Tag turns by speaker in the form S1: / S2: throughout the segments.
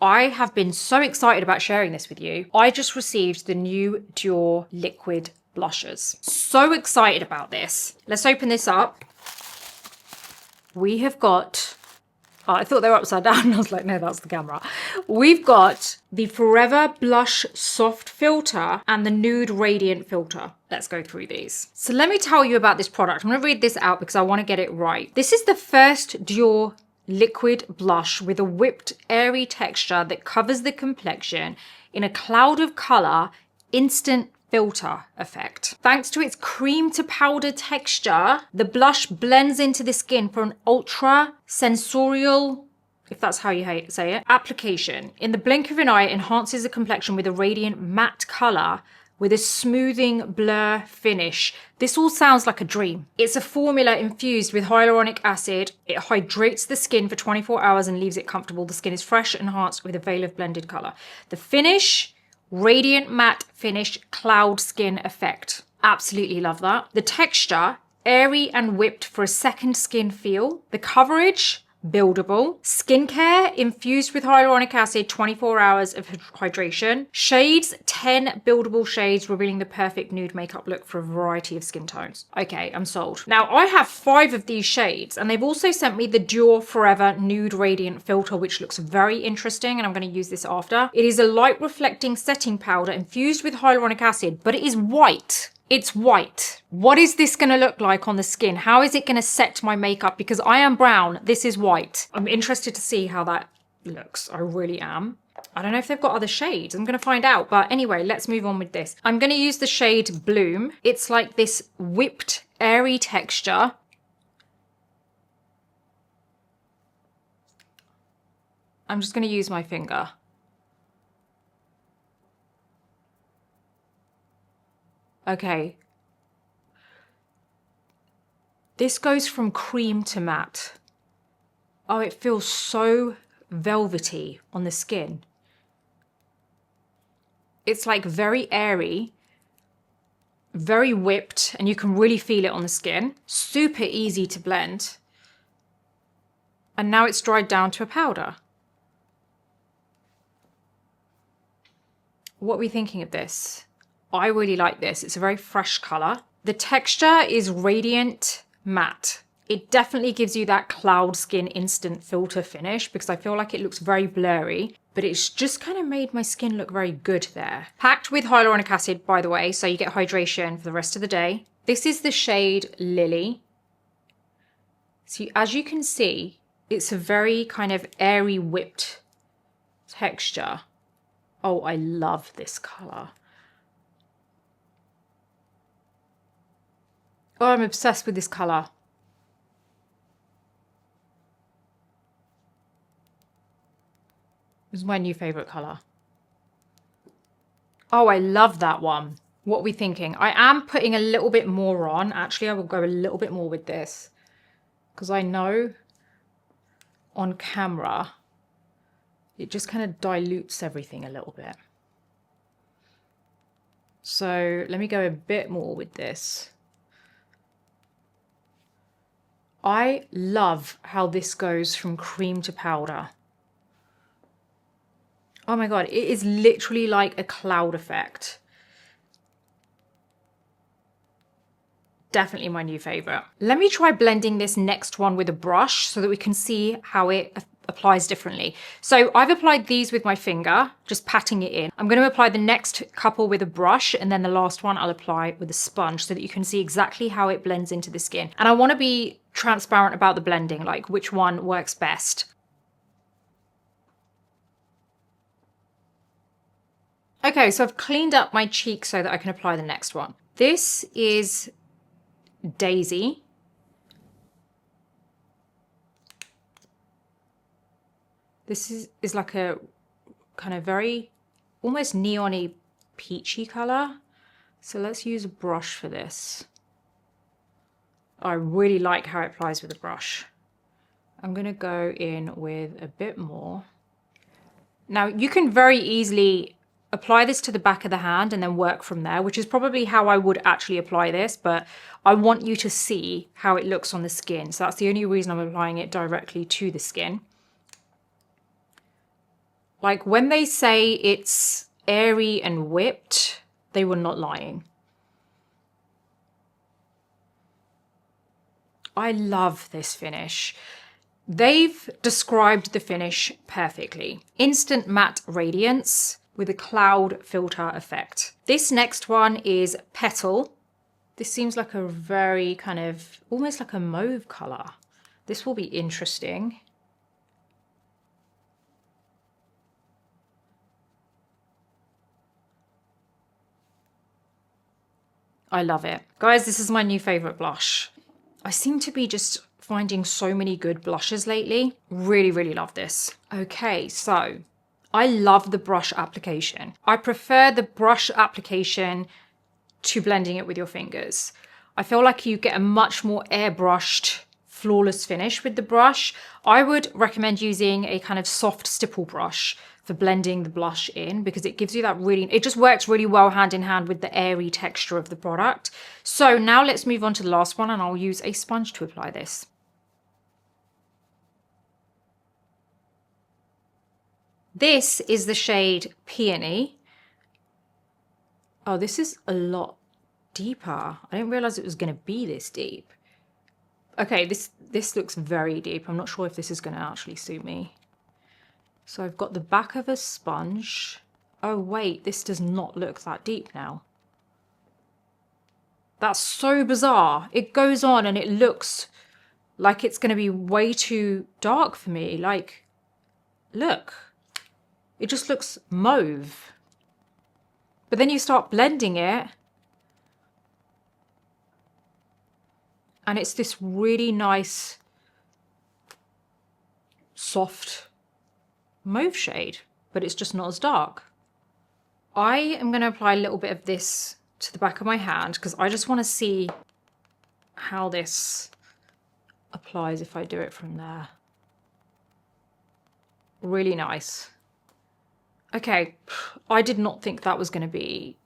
S1: I have been so excited about sharing this with you. I just received the new Dior liquid blushes. So excited about this. Let's open this up. We have got, oh, I thought they were upside down. I was like, no, that's the camera. We've got the Forever Blush Soft Filter and the Nude Radiant Filter. Let's go through these. So let me tell you about this product. I'm going to read this out because I want to get it right. This is the first Dior liquid blush with a whipped, airy texture that covers the complexion in a cloud of color, instant filter effect. Thanks to its cream to powder texture, the blush blends into the skin for an ultra sensorial, if that's how you say it, application. In the blink of an eye, it enhances the complexion with a radiant matte color with a smoothing blur finish. This all sounds like a dream. It's a formula infused with hyaluronic acid. It hydrates the skin for 24 hours and leaves it comfortable. The skin is fresh, enhanced with a veil of blended color. The finish, radiant matte finish, cloud skin effect. Absolutely love that. The texture, airy and whipped for a second skin feel. The coverage, buildable. Skincare infused with hyaluronic acid, 24 hours of hydration. Shades, 10 buildable shades, revealing the perfect nude makeup look for a variety of skin tones. Okay, I'm sold. Now I have 5 of these shades, and they've also sent me the Dior Forever Nude Radiant Filter, which looks very interesting, and I'm going to use this after. It is a light reflecting setting powder infused with hyaluronic acid, but it is white. It's white. What is this going to look like on the skin? How is it going to set my makeup? Because I am brown. This is white. I'm interested to see how that looks. I really am. I don't know if they've got other shades. I'm going to find out. But anyway, let's move on with this. I'm going to use the shade Bloom. It's like this whipped, airy texture. I'm just going to use my finger. Okay. This goes from cream to matte. Oh, it feels so velvety on the skin. It's like very airy, very whipped, and you can really feel it on the skin. Super easy to blend. And now it's dried down to a powder. What are we thinking of this? I really like this. It's a very fresh color. The texture is radiant matte. It definitely gives you that cloud skin instant filter finish because I feel like it looks very blurry, but it's just kind of made my skin look very good there. Packed with hyaluronic acid, by the way, so you get hydration for the rest of the day. This is the shade Lily. So as you can see, it's a very kind of airy whipped texture. Oh, I love this color. Oh, I'm obsessed with this color. This is my new favorite color. Oh, I love that one. What are we thinking? I am putting a little bit more on. Actually, I will go a little bit more with this because I know on camera, it just kind of dilutes everything a little bit. So let me go a bit more with this. I love how this goes from cream to powder. Oh my God, it is literally like a cloud effect. Definitely my new favorite. Let me try blending this next one with a brush so that we can see how it applies differently. So I've applied these with my finger, just patting it in. I'm going to apply the next couple with a brush, and then the last one I'll apply with a sponge so that you can see exactly how it blends into the skin. And I want to be transparent about the blending, like which one works best. Okay, so I've cleaned up my cheek so that I can apply the next one. This is Daisy. This is like a kind of very almost neon-y peachy color. So let's use a brush for this. I really like how it applies with a brush. I'm going to go in with a bit more. Now you can very easily apply this to the back of the hand and then work from there, which is probably how I would actually apply this, but I want you to see how it looks on the skin. So that's the only reason I'm applying it directly to the skin. Like when they say it's airy and whipped, they were not lying. I love this finish. They've described the finish perfectly. Instant matte radiance with a cloud filter effect. This next one is Petal. This seems like a very kind of, almost like a mauve color. This will be interesting. I love it. Guys, this is my new favorite blush. I seem to be just finding so many good blushes lately. Really, really love this. Okay, so I love the brush application. I prefer the brush application to blending it with your fingers. I feel like you get a much more airbrushed, flawless finish with the brush. I would recommend using a kind of soft stipple brush for blending the blush in, because it gives you that really, it just works really well hand in hand with the airy texture of the product. So now let's move on to the last one, and I'll use a sponge to apply this. This is the shade Peony. Oh, this is a lot deeper. I didn't realize it was going to be this deep. Okay, this looks very deep. I'm not sure if this is going to actually suit me. So I've got the back of a sponge. Oh wait, this does not look that deep now. That's so bizarre. It goes on and it looks like it's going to be way too dark for me. Like, look. It just looks mauve. But then you start blending it, and it's this really nice, soft mauve shade, but it's just not as dark. I am going to apply a little bit of this to the back of my hand because I just want to see how this applies if I do it from there. Really nice. Okay, I did not think that was going to be,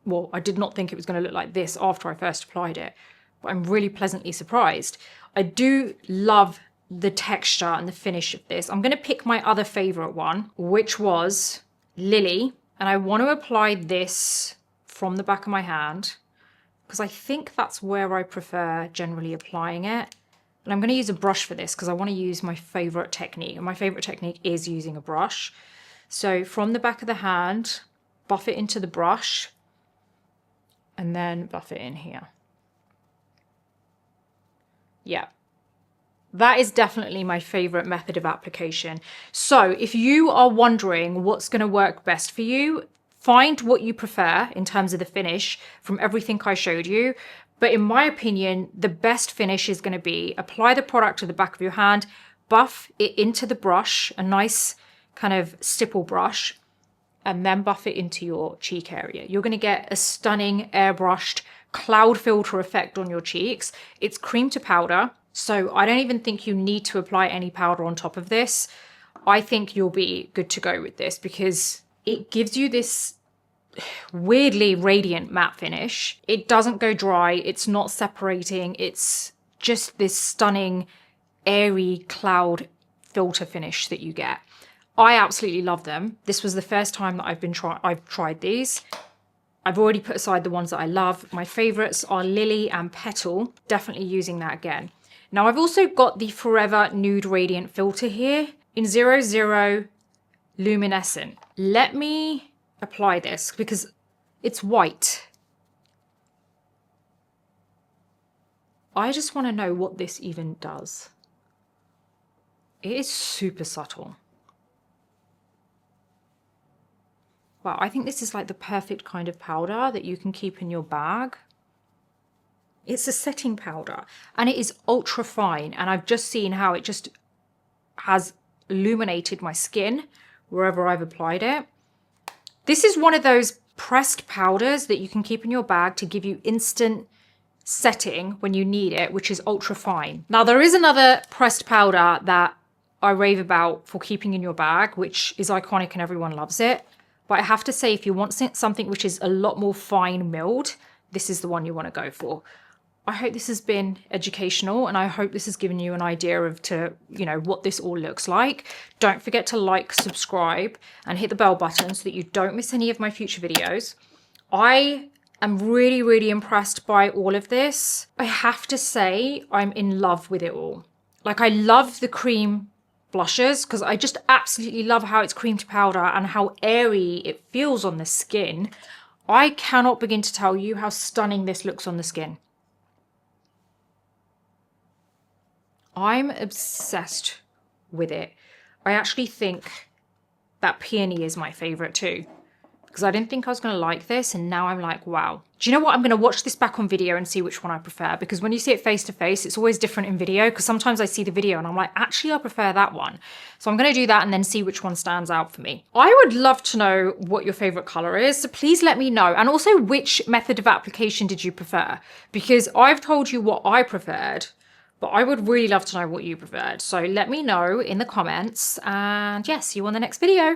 S1: well, I did not think it was going to look like this after I first applied it, but I'm really pleasantly surprised. I do love the texture and the finish of this. I'm going to pick my other favorite one, which was Lily, and I want to apply this from the back of my hand because I think that's where I prefer generally applying it. And I'm going to use a brush for this because I want to use my favorite technique, and my favorite technique is using a brush. So from the back of the hand, buff it into the brush and then buff it in here. Yeah. That is definitely my favorite method of application. So if you are wondering what's going to work best for you, find what you prefer in terms of the finish from everything I showed you. But in my opinion, the best finish is going to be apply the product to the back of your hand, buff it into the brush, a nice kind of stipple brush, and then buff it into your cheek area. You're going to get a stunning airbrushed cloud filter effect on your cheeks. It's cream to powder. So I don't even think you need to apply any powder on top of this. I think you'll be good to go with this because it gives you this weirdly radiant matte finish. It doesn't go dry. It's not separating. It's just this stunning, airy cloud filter finish that you get. I absolutely love them. This was the first time that I've tried these. I've already put aside the ones that I love. My favorites are Lily and Petal. Definitely using that again. Now I've also got the Forever Nude Radiant Filter here in 00 Luminescent. Let me apply this because it's white. I just want to know what this even does. It is super subtle. Wow, I think this is like the perfect kind of powder that you can keep in your bag. It's a setting powder and it is ultra fine, and I've just seen how it just has illuminated my skin wherever I've applied it. This is one of those pressed powders that you can keep in your bag to give you instant setting when you need it, which is ultra fine. Now there is another pressed powder that I rave about for keeping in your bag, which is iconic and everyone loves it. But I have to say, if you want something which is a lot more fine milled, this is the one you want to go for. I hope this has been educational, and I hope this has given you an idea of what this all looks like. Don't forget to like, subscribe, and hit the bell button so that you don't miss any of my future videos. I am really, really impressed by all of this. I have to say I'm in love with it all. Like, I love the cream blushes because I just absolutely love how it's cream to powder and how airy it feels on the skin. I cannot begin to tell you how stunning this looks on the skin. I'm obsessed with it. I actually think that peony is my favorite too, because I didn't think I was going to like this, and now I'm like, wow. Do you know what? I'm going to watch this back on video and see which one I prefer, because when you see it face to face, it's always different in video, because sometimes I see the video and I'm like, actually, I prefer that one. So I'm going to do that and then see which one stands out for me. I would love to know what your favorite color is, so please let me know. And also, which method of application did you prefer? Because I've told you what I preferred, but I would really love to know what you preferred. So let me know in the comments, and yeah, see you on the next video.